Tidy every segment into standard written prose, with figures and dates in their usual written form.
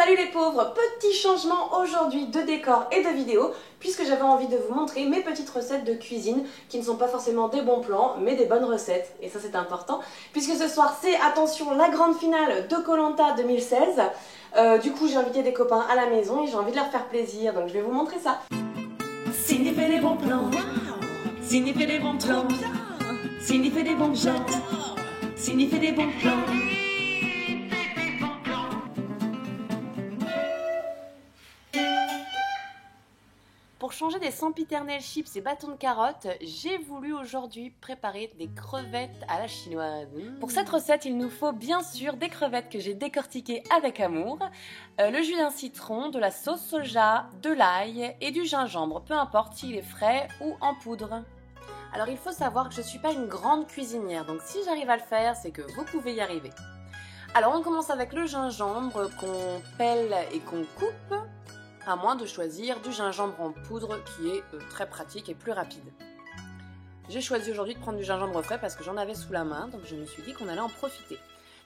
Salut les pauvres, petit changement aujourd'hui de décor et de vidéo puisque j'avais envie de vous montrer mes petites recettes de cuisine qui ne sont pas forcément des bons plans mais des bonnes recettes et ça c'est important puisque ce soir c'est, attention, la grande finale de Koh-Lanta 2016. Du coup j'ai invité des copains à la maison et j'ai envie de leur faire plaisir donc je vais vous montrer ça. Cindy fait des bons plans, Cindy fait des bons plans, Cindy fait des bons plans, Cindy fait des bons plans. Pour changer des sempiternels chips et bâtons de carottes, j'ai voulu aujourd'hui préparer des crevettes à la chinoise. Pour cette recette, il nous faut bien sûr des crevettes que j'ai décortiquées avec amour, le jus d'un citron, de la sauce soja, de l'ail et du gingembre, peu importe s'il est frais ou en poudre. Alors il faut savoir que je ne suis pas une grande cuisinière, donc si j'arrive à le faire, c'est que vous pouvez y arriver. Alors on commence avec le gingembre qu'on pèle et qu'on coupe, à moins de choisir du gingembre en poudre qui est très pratique et plus rapide. J'ai choisi aujourd'hui de prendre du gingembre frais parce que j'en avais sous la main, donc je me suis dit qu'on allait en profiter.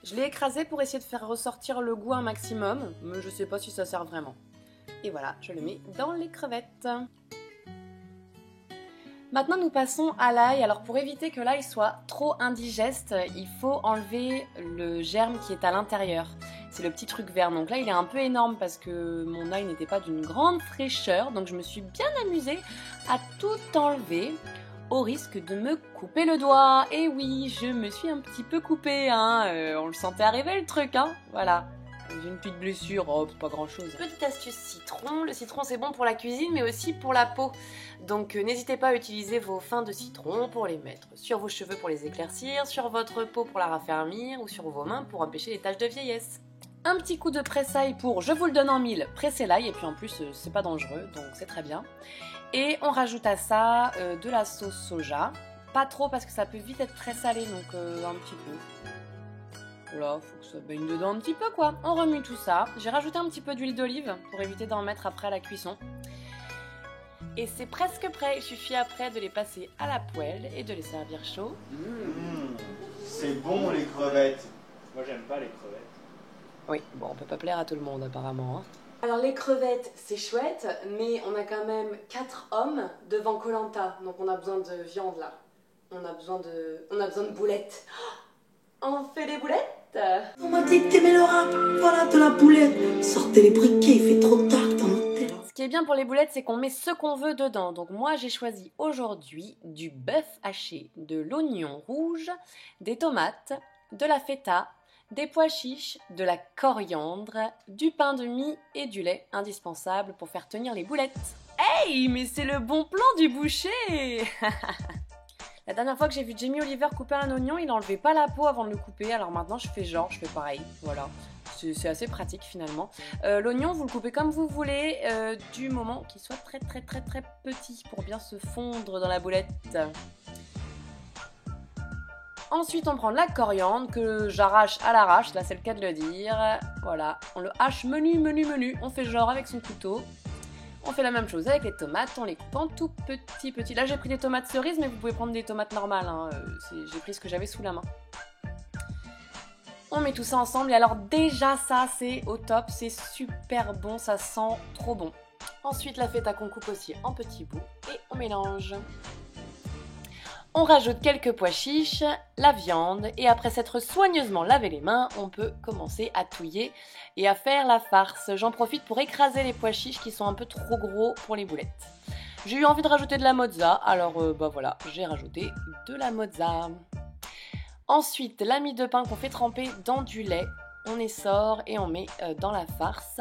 Je l'ai écrasé pour essayer de faire ressortir le goût un maximum, mais je sais pas si ça sert vraiment. Et voilà, je le mets dans les crevettes. Maintenant nous passons à l'ail. Alors pour éviter que l'ail soit trop indigeste, il faut enlever le germe qui est à l'intérieur. C'est le petit truc vert. Donc là il est un peu énorme parce que mon ail n'était pas d'une grande fraîcheur. Donc je me suis bien amusée à tout enlever au risque de me couper le doigt. Et oui, je me suis un petit peu coupée, hein. On le sentait arriver le truc, hein. Voilà. Une petite blessure, oh, pas grand chose. Petite astuce citron, le citron c'est bon pour la cuisine mais aussi pour la peau. Donc n'hésitez pas à utiliser vos fins de citron pour les mettre sur vos cheveux pour les éclaircir, sur votre peau pour la raffermir ou sur vos mains pour empêcher les taches de vieillesse. Un petit coup de presse-ail pour, je vous le donne en mille, presser l'ail et puis en plus c'est pas dangereux donc c'est très bien. Et on rajoute à ça de la sauce soja, pas trop parce que ça peut vite être très salé donc un petit peu. Voilà, faut que ça baigne dedans un petit peu quoi. On remue tout ça. J'ai rajouté un petit peu d'huile d'olive pour éviter d'en mettre après à la cuisson. Et c'est presque prêt. Il suffit après de les passer à la poêle et de les servir chauds. C'est bon les crevettes. Moi j'aime pas les crevettes. Oui, bon on peut pas plaire à tout le monde apparemment. Hein. Alors les crevettes c'est chouette, mais on a quand même 4 hommes devant Koh-Lanta. Donc on a besoin de viande là. On a besoin de boulettes. On fait des boulettes? On m'a dit que t'aimais le rap, voilà de la boulette. Sortez les briquets, il fait trop tard dans l'hôtel. Ce qui est bien pour les boulettes, c'est qu'on met ce qu'on veut dedans. Donc moi, j'ai choisi aujourd'hui du bœuf haché, de l'oignon rouge, des tomates, de la feta, des pois chiches, de la coriandre, du pain de mie et du lait, indispensable pour faire tenir les boulettes. Hey, mais c'est le bon plan du boucher! La dernière fois que j'ai vu Jamie Oliver couper un oignon, il n'enlevait pas la peau avant de le couper. Alors maintenant, je fais pareil. Voilà, c'est assez pratique finalement. L'oignon, vous le coupez comme vous voulez, du moment qu'il soit très petit pour bien se fondre dans la boulette. Ensuite, on prend de la coriandre que j'arrache à l'arrache, là c'est le cas de le dire. Voilà, on le hache menu. On fait genre avec son couteau. On fait la même chose avec les tomates, on les coupe en tout petit. Là j'ai pris des tomates cerises, mais vous pouvez prendre des tomates normales, hein. J'ai pris ce que j'avais sous la main. On met tout ça ensemble et alors déjà ça c'est au top, c'est super bon, ça sent trop bon. Ensuite la feta qu'on coupe aussi en petits bouts et on mélange. On rajoute quelques pois chiches, la viande et après s'être soigneusement lavé les mains, on peut commencer à touiller et à faire la farce. J'en profite pour écraser les pois chiches qui sont un peu trop gros pour les boulettes. J'ai eu envie de rajouter de la mozza, alors bah voilà, j'ai rajouté de la mozza. Ensuite, la mie de pain qu'on fait tremper dans du lait. On essore et on met dans la farce.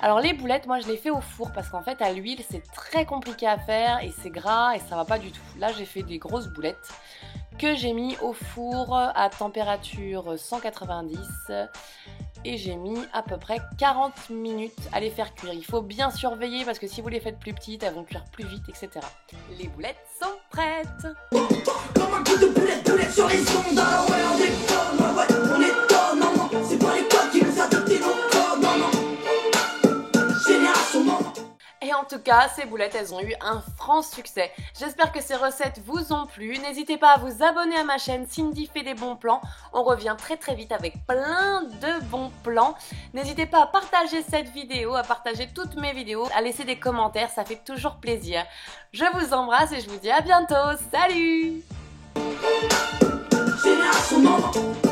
Alors les boulettes, moi je les fais au four parce qu'en fait à l'huile c'est très compliqué à faire et c'est gras et ça va pas du tout. Là j'ai fait des grosses boulettes que j'ai mis au four à température 190 et j'ai mis à peu près 40 minutes à les faire cuire. Il faut bien surveiller parce que si vous les faites plus petites, elles vont cuire plus vite, etc. Les boulettes sont prêtes. Comme un coup de boulette sur les ondes. Ah ouais, on déconne, on étonne, non. Et en tout cas, ces boulettes, elles ont eu un franc succès. J'espère que ces recettes vous ont plu. N'hésitez pas à vous abonner à ma chaîne Cindy fait des bons plans. On revient très vite avec plein de bons plans. N'hésitez pas à partager cette vidéo, à partager toutes mes vidéos, à laisser des commentaires, ça fait toujours plaisir. Je vous embrasse et je vous dis à bientôt. Salut! Génération Moment.